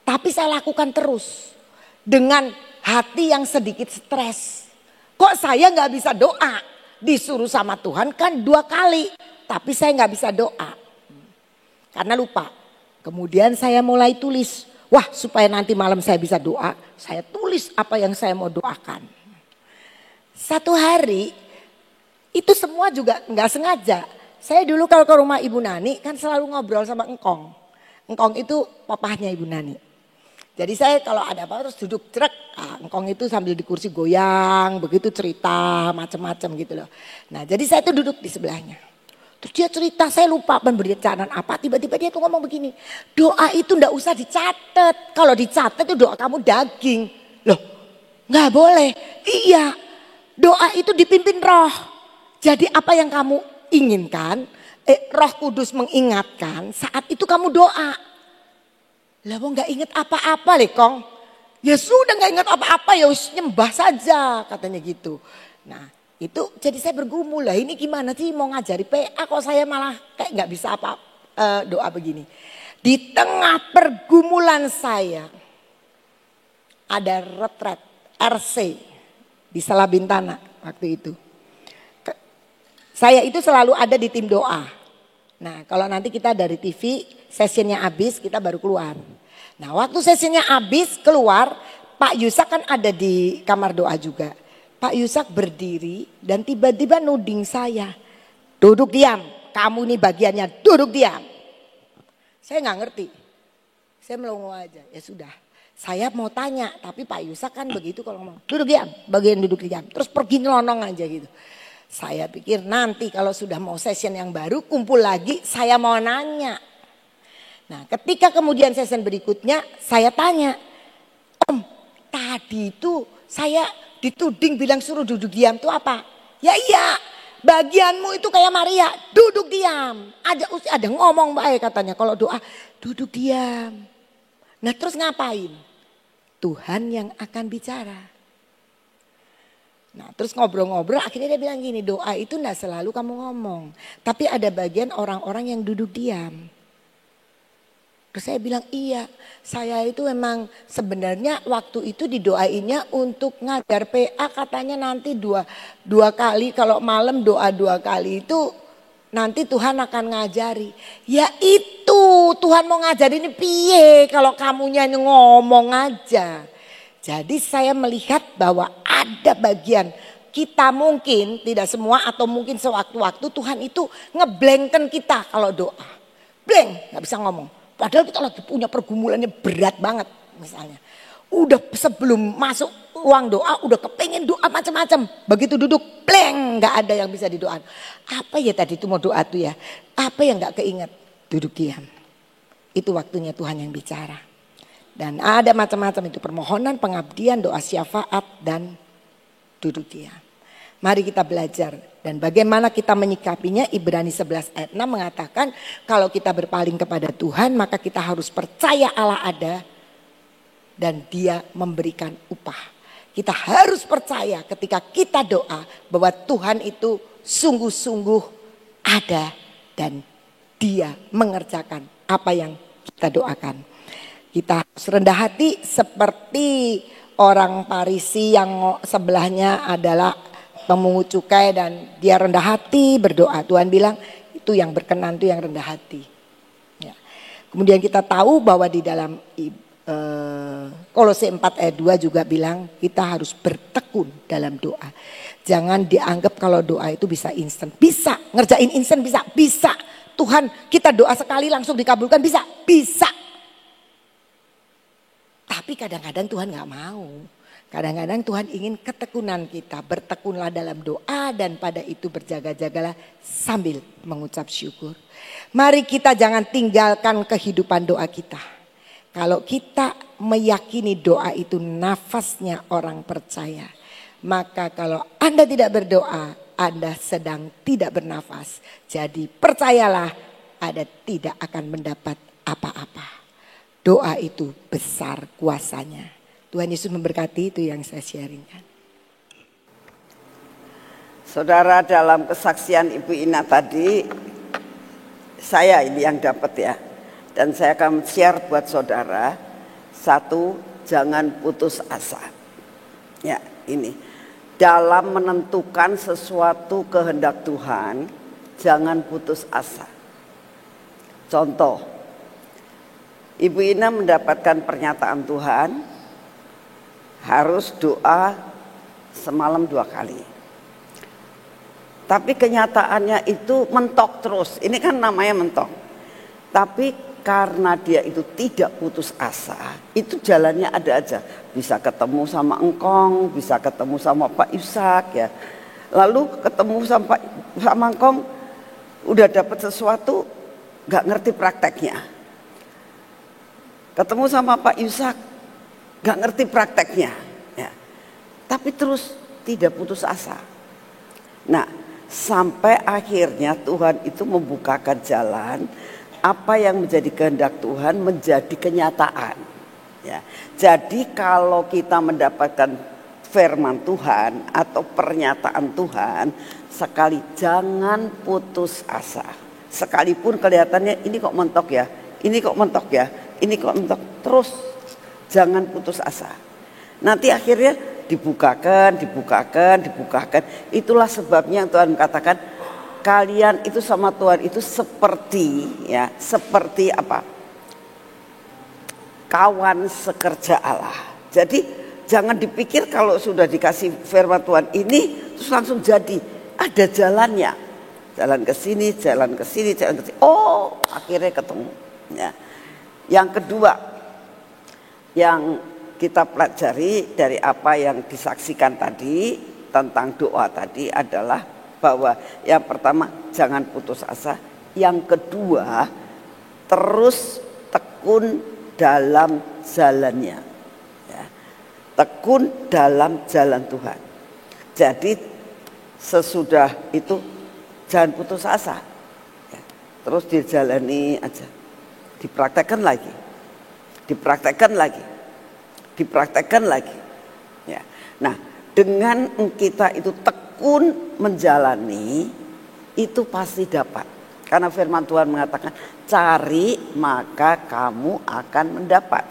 Tapi saya lakukan terus. Dengan hati yang sedikit stres. Kok saya gak bisa doa? Disuruh sama Tuhan kan 2 kali. Tapi saya gak bisa doa. Karena lupa. Kemudian saya mulai tulis. Wah supaya nanti malam saya bisa doa. Saya tulis apa yang saya mau doakan. Satu hari itu semua juga gak sengaja. Saya dulu kalau ke rumah Ibu Nani kan selalu ngobrol sama Engkong. Engkong itu papahnya Ibu Nani. Jadi saya kalau ada apa terus duduk cerek. Engkong itu sambil di kursi goyang, begitu cerita macam-macam gitu loh. Nah jadi saya tuh duduk di sebelahnya. Terus dia cerita, saya lupa pemberitaan apa. Tiba-tiba dia tuh ngomong begini. Doa itu ndak usah dicatat. Kalau dicatat itu doa kamu daging. Loh gak boleh. Iya doa itu dipimpin roh. Jadi apa yang kamu inginkan, Roh Kudus mengingatkan, saat itu kamu doa. Lah mau gak inget apa-apa Lekong. Ya sudah gak inget apa-apa ya nyembah saja katanya gitu. Nah itu jadi saya bergumul lah ini gimana sih mau ngajari PA kok saya malah kayak gak bisa doa begini. Di tengah pergumulan saya ada retret RC di Salabintana waktu itu. Saya itu selalu ada di tim doa. Nah kalau nanti kita dari TV sesinya habis kita baru keluar. Nah waktu sesinya habis keluar Pak Yusak kan ada di kamar doa juga. Pak Yusak berdiri dan tiba-tiba nuding saya. Duduk diam, kamu nih bagiannya duduk diam. Saya gak ngerti. Saya melongo aja, ya sudah. Saya mau tanya tapi Pak Yusak kan begitu kalau ngomong duduk diam, bagian duduk diam. Terus pergi nyelonong aja gitu. Saya pikir nanti kalau sudah mau session yang baru kumpul lagi saya mau nanya. Nah ketika kemudian session berikutnya saya tanya. Om tadi itu saya dituding bilang suruh duduk diam itu apa? Ya iya bagianmu itu kayak Maria duduk diam. Ada ngomong baik katanya kalau doa duduk diam. Nah terus ngapain? Tuhan yang akan bicara. Nah terus ngobrol-ngobrol akhirnya dia bilang gini, doa itu enggak selalu kamu ngomong. Tapi ada bagian orang-orang yang duduk diam. Terus saya bilang iya, saya itu memang sebenarnya waktu itu didoainnya untuk ngajar PA, katanya nanti dua kali, kalau malam doa 2 kali itu nanti Tuhan akan ngajari. Ya itu Tuhan mau ngajarin ini piye kalau kamunya ngomong aja. Jadi saya melihat bahwa ada bagian kita mungkin tidak semua atau mungkin sewaktu-waktu Tuhan itu ngeblankkan kita kalau doa. Blank, gak bisa ngomong. Padahal kita lagi punya pergumulannya berat banget misalnya. Udah sebelum masuk ruang doa udah kepengen doa macam-macam. Begitu duduk blank, gak ada yang bisa didoakan. Apa ya tadi itu mau doa tuh ya? Apa yang gak keinget? Duduk diam. Itu waktunya Tuhan yang bicara. Dan ada macam-macam itu permohonan, pengabdian, doa syafaat dan duduk diam. Mari kita belajar dan bagaimana kita menyikapinya. Ibrani 11 ayat 6 mengatakan kalau kita berpaling kepada Tuhan maka kita harus percaya Allah ada dan Dia memberikan upah. Kita harus percaya ketika kita doa bahwa Tuhan itu sungguh-sungguh ada dan Dia mengerjakan apa yang kita doakan. Kita harus rendah hati seperti orang Farisi yang sebelahnya adalah pemungut cukai dan dia rendah hati berdoa. Tuhan bilang itu yang berkenan, itu yang rendah hati. Ya. Kemudian kita tahu bahwa di dalam Kolose 4 ayat 2 juga bilang kita harus bertekun dalam doa. Jangan dianggap kalau doa itu bisa instan. Bisa, ngerjain instan bisa. Tuhan kita doa sekali langsung dikabulkan bisa. Tapi kadang-kadang Tuhan gak mau. Kadang-kadang Tuhan ingin ketekunan kita. Bertekunlah dalam doa dan pada itu berjaga-jagalah sambil mengucap syukur. Mari kita jangan tinggalkan kehidupan doa kita. Kalau kita meyakini doa itu nafasnya orang percaya. Maka kalau Anda tidak berdoa, Anda sedang tidak bernafas. Jadi percayalah Anda tidak akan mendapat apa-apa. Doa itu besar kuasanya. Tuhan Yesus memberkati, itu yang saya sharingkan. Saudara, dalam kesaksian Ibu Ina tadi, saya ini yang dapat ya. Dan saya akan share buat saudara. 1, jangan putus asa. Ya, ini. Dalam menentukan sesuatu kehendak Tuhan, jangan putus asa. Contoh, Ibu Ina mendapatkan pernyataan Tuhan, harus doa semalam 2 kali. Tapi kenyataannya itu mentok terus. Ini kan namanya mentok. Tapi karena dia itu tidak putus asa, itu jalannya ada aja. Bisa ketemu sama engkong, bisa ketemu sama Pak Yusak ya. Lalu ketemu sama engkong, udah dapat sesuatu, gak ngerti prakteknya. Ketemu sama Pak Yusak, gak ngerti prakteknya ya. Tapi terus tidak putus asa. Nah, sampai akhirnya Tuhan itu membukakan jalan. Apa yang menjadi kehendak Tuhan menjadi kenyataan ya. Jadi kalau kita mendapatkan firman Tuhan atau pernyataan Tuhan, sekali jangan putus asa. Sekalipun kelihatannya ini kok mentok ya, ini kok mentok ya, ini kok mentok, terus jangan putus asa. Nanti akhirnya dibukakan. Itulah sebabnya Tuhan katakan kalian itu sama Tuhan itu seperti ya, seperti apa? Kawan sekerja Allah. Jadi jangan dipikir kalau sudah dikasih firman Tuhan ini terus langsung jadi. Ada jalannya. Jalan ke sini, jalan ke sini, jalan ke sini. Oh, akhirnya ketemu. Ya. Yang kedua, yang kita pelajari dari apa yang disaksikan tadi tentang doa tadi adalah bahwa yang pertama jangan putus asa, yang kedua terus tekun dalam jalannya, ya. Tekun dalam jalan Tuhan. Jadi sesudah itu jangan putus asa, ya. Terus dijalani aja, dipraktekkan lagi, ya. Nah, dengan kita itu tekun menjalani, itu pasti dapat. Karena firman Tuhan mengatakan, cari maka kamu akan mendapat.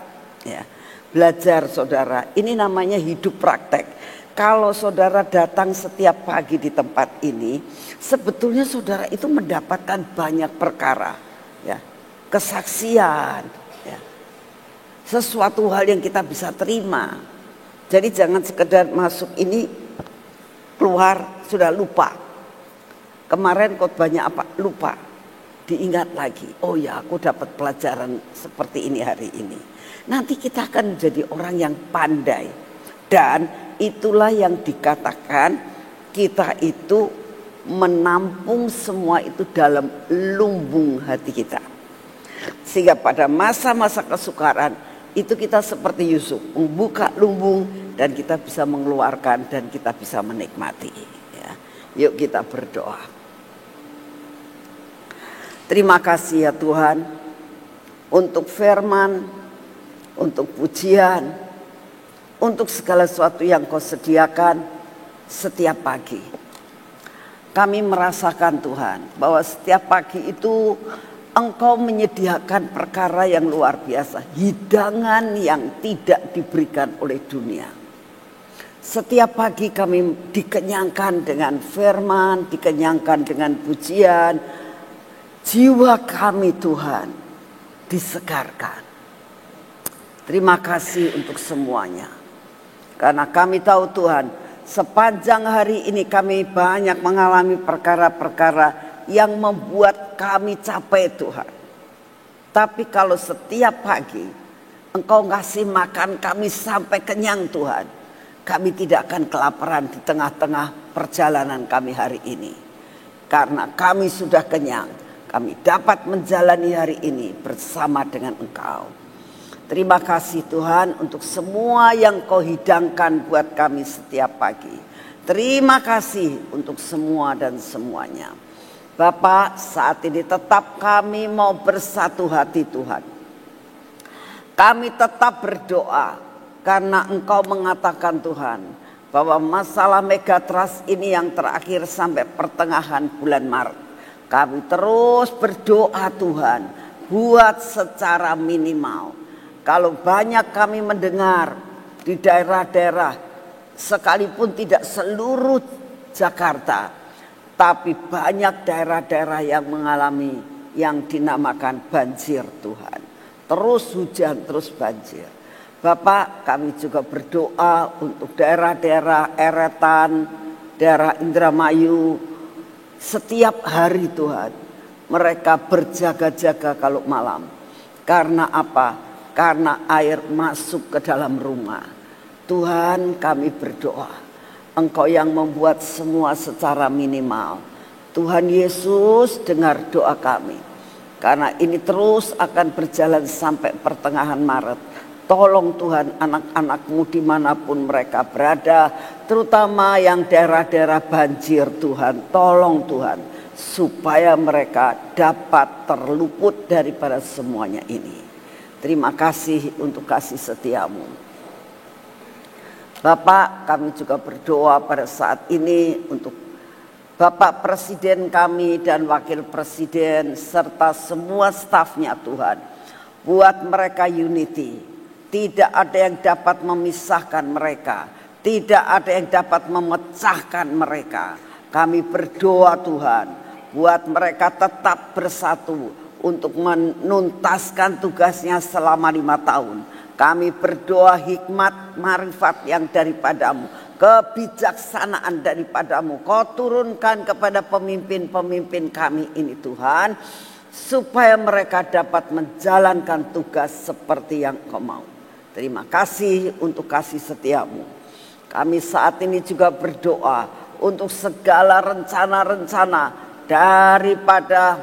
Ya. Belajar saudara, ini namanya hidup praktek. Kalau saudara datang setiap pagi di tempat ini, sebetulnya saudara itu mendapatkan banyak perkara. Ya. Kesaksian, ya. Sesuatu hal yang kita bisa terima. Jadi jangan sekedar masuk ini, keluar sudah lupa. Kemarin khotbahnya apa? Lupa. Diingat lagi. Oh ya, aku dapat pelajaran seperti ini hari ini. Nanti kita akan menjadi orang yang pandai. Dan itulah yang dikatakan kita itu menampung semua itu dalam lumbung hati kita. Sehingga pada masa-masa kesukaran itu kita seperti Yusuf, membuka lumbung dan kita bisa mengeluarkan dan kita bisa menikmati. Ya. Yuk kita berdoa. Terima kasih ya Tuhan untuk firman, untuk pujian, untuk segala sesuatu yang Kau sediakan setiap pagi. Kami merasakan Tuhan bahwa setiap pagi itu Engkau menyediakan perkara yang luar biasa, hidangan yang tidak diberikan oleh dunia. Setiap pagi kami dikenyangkan dengan firman, dikenyangkan dengan pujian. Jiwa kami Tuhan disegarkan. Terima kasih untuk semuanya. Karena kami tahu Tuhan, sepanjang hari ini kami banyak mengalami perkara-perkara yang membuat kami capek Tuhan. Tapi kalau setiap pagi Engkau ngasih makan kami sampai kenyang Tuhan, kami tidak akan kelaparan di tengah-tengah perjalanan kami hari ini. Karena kami sudah kenyang, kami dapat menjalani hari ini bersama dengan Engkau. Terima kasih Tuhan untuk semua yang Kau hidangkan buat kami setiap pagi. Terima kasih untuk semua dan semuanya. Bapak, saat ini tetap kami mau bersatu hati Tuhan. Kami tetap berdoa karena Engkau mengatakan Tuhan bahwa masalah Megatrust ini yang terakhir sampai pertengahan bulan Maret. Kami terus berdoa Tuhan, buat secara minimal. Kalau banyak kami mendengar di daerah-daerah, sekalipun tidak seluruh Jakarta, tapi banyak daerah-daerah yang mengalami yang dinamakan banjir Tuhan. Terus hujan, terus banjir. Bapak, kami juga berdoa untuk daerah-daerah Eretan, daerah Indramayu. Setiap hari Tuhan, mereka berjaga-jaga kalau malam. Karena apa? Karena air masuk ke dalam rumah. Tuhan, kami berdoa. Engkau yang membuat semua secara minimal. Tuhan Yesus, dengar doa kami. Karena ini terus akan berjalan sampai pertengahan Maret. Tolong Tuhan anak-anak-Mu dimanapun mereka berada. Terutama yang daerah-daerah banjir Tuhan. Tolong Tuhan. Supaya mereka dapat terluput daripada semuanya ini. Terima kasih untuk kasih setia-Mu. Bapak, kami juga berdoa pada saat ini untuk Bapak Presiden kami dan Wakil Presiden serta semua stafnya Tuhan. Buat mereka unity. Tidak ada yang dapat memisahkan mereka. Tidak ada yang dapat memecahkan mereka. Kami berdoa Tuhan, buat mereka tetap bersatu untuk menuntaskan tugasnya selama 5 tahun. Kami berdoa hikmat, marifat yang daripadamu, kebijaksanaan daripadamu. Kau turunkan kepada pemimpin-pemimpin kami ini Tuhan, supaya mereka dapat menjalankan tugas seperti yang Kau mau. Terima kasih untuk kasih setiamu. Kami saat ini juga berdoa untuk segala rencana-rencana daripada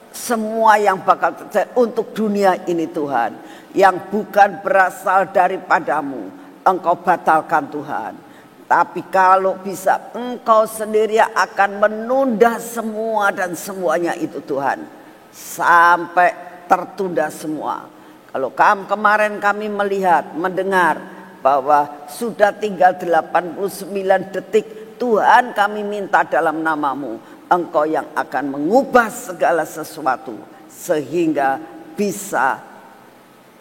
semua yang bakal terjadi untuk dunia ini Tuhan, yang bukan berasal daripadamu, Engkau batalkan Tuhan. Tapi kalau bisa Engkau sendiri akan menunda semua dan semuanya itu Tuhan, sampai tertunda semua. Kalau kemarin kami melihat, mendengar bahwa sudah tinggal 89 detik, Tuhan kami minta dalam namamu, Engkau yang akan mengubah segala sesuatu sehingga bisa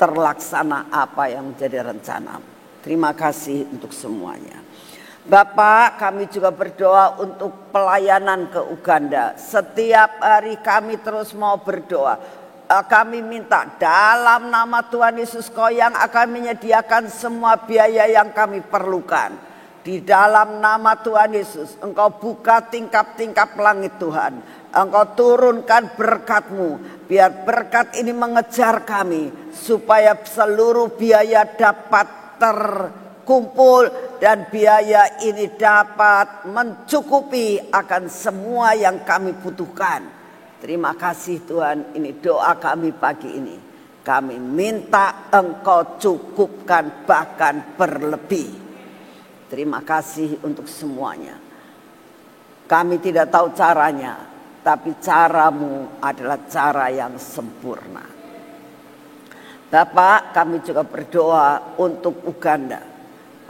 terlaksana apa yang menjadi rencanamu. Terima kasih untuk semuanya. Bapak, kami juga berdoa untuk pelayanan ke Uganda. Setiap hari kami terus mau berdoa. Kami minta dalam nama Tuhan Yesus, Kau yang akan menyediakan semua biaya yang kami perlukan. Di dalam nama Tuhan Yesus, Engkau buka tingkap-tingkap langit Tuhan. Engkau turunkan berkat-Mu. Biar berkat ini mengejar kami. Supaya seluruh biaya dapat terkumpul. Dan biaya ini dapat mencukupi akan semua yang kami butuhkan. Terima kasih Tuhan, ini doa kami pagi ini. Kami minta Engkau cukupkan bahkan berlebih. Terima kasih untuk semuanya. Kami tidak tahu caranya, tapi cara-Mu adalah cara yang sempurna. Bapak, kami juga berdoa untuk Uganda.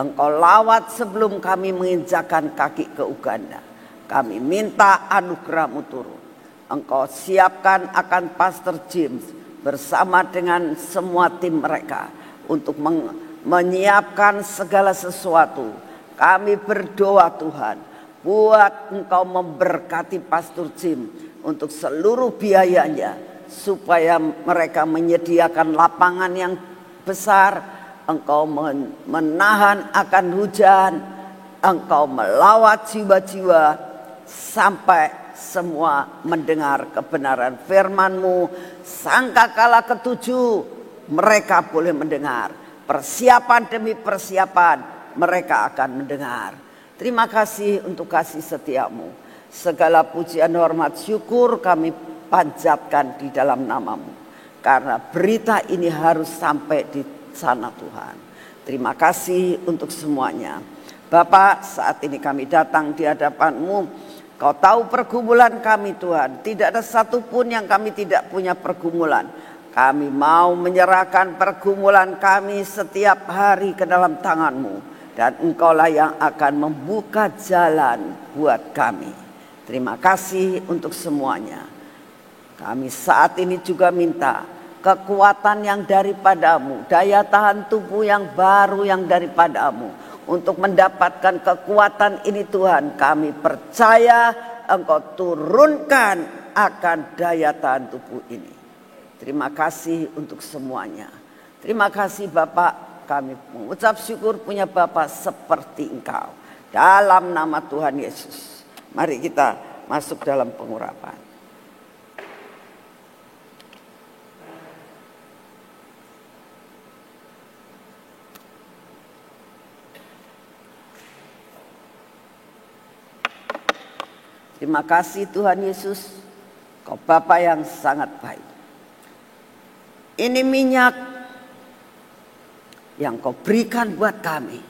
Engkau lawat sebelum kami menginjakkan kaki ke Uganda. Kami minta anugerah-Mu turun. Engkau siapkan akan Pastor James bersama dengan semua tim mereka untuk menyiapkan segala sesuatu. Kami berdoa Tuhan, buat Engkau memberkati Pastor James untuk seluruh biayanya, supaya mereka menyediakan lapangan yang besar. Engkau menahan akan hujan, Engkau melawat jiwa-jiwa sampai semua mendengar kebenaran firman-Mu. Sangkakala ketujuh mereka boleh mendengar. Persiapan demi persiapan mereka akan mendengar. Terima kasih untuk kasih setia-Mu. Segala pujian, hormat, syukur kami panjatkan di dalam nama-Mu. Karena berita ini harus sampai di sana Tuhan. Terima kasih untuk semuanya. Bapak, saat ini kami datang di hadapan-Mu. Kau tahu pergumulan kami Tuhan. Tidak ada satupun yang kami tidak punya pergumulan. Kami mau menyerahkan pergumulan kami setiap hari ke dalam tangan-Mu. Dan Engkaulah yang akan membuka jalan buat kami. Terima kasih untuk semuanya. Kami saat ini juga minta kekuatan yang daripada-Mu, daya tahan tubuh yang baru yang daripada-Mu. Untuk mendapatkan kekuatan ini Tuhan, kami percaya Engkau turunkan akan daya tahan tubuh ini. Terima kasih untuk semuanya. Terima kasih Bapak, kami mengucap syukur punya Bapak seperti Engkau. Dalam nama Tuhan Yesus, mari kita masuk dalam pengurapan. Terima kasih Tuhan Yesus, Kau Bapa yang sangat baik. Ini minyak yang Kau berikan buat kami.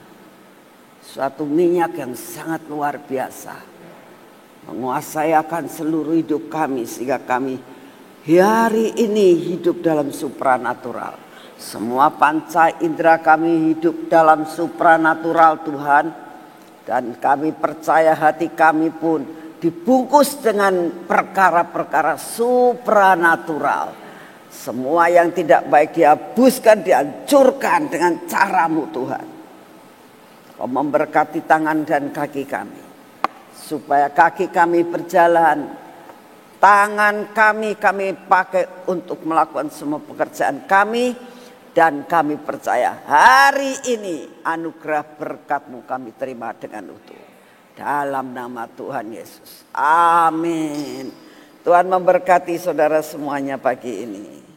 Suatu minyak yang sangat luar biasa. Menguasai akan seluruh hidup kami sehingga kami hari ini hidup dalam supranatural. Semua panca indera kami hidup dalam supranatural Tuhan. Dan kami percaya hati kami pun dibungkus dengan perkara-perkara supranatural. Semua yang tidak baik dihapuskan, dihancurkan dengan cara-Mu Tuhan. Kau memberkati tangan dan kaki kami. Supaya kaki kami berjalan. Tangan kami pakai untuk melakukan semua pekerjaan kami. Dan kami percaya hari ini anugerah berkat-Mu kami terima dengan utuh. Dalam nama Tuhan Yesus. Amin. Tuhan memberkati saudara semuanya pagi ini.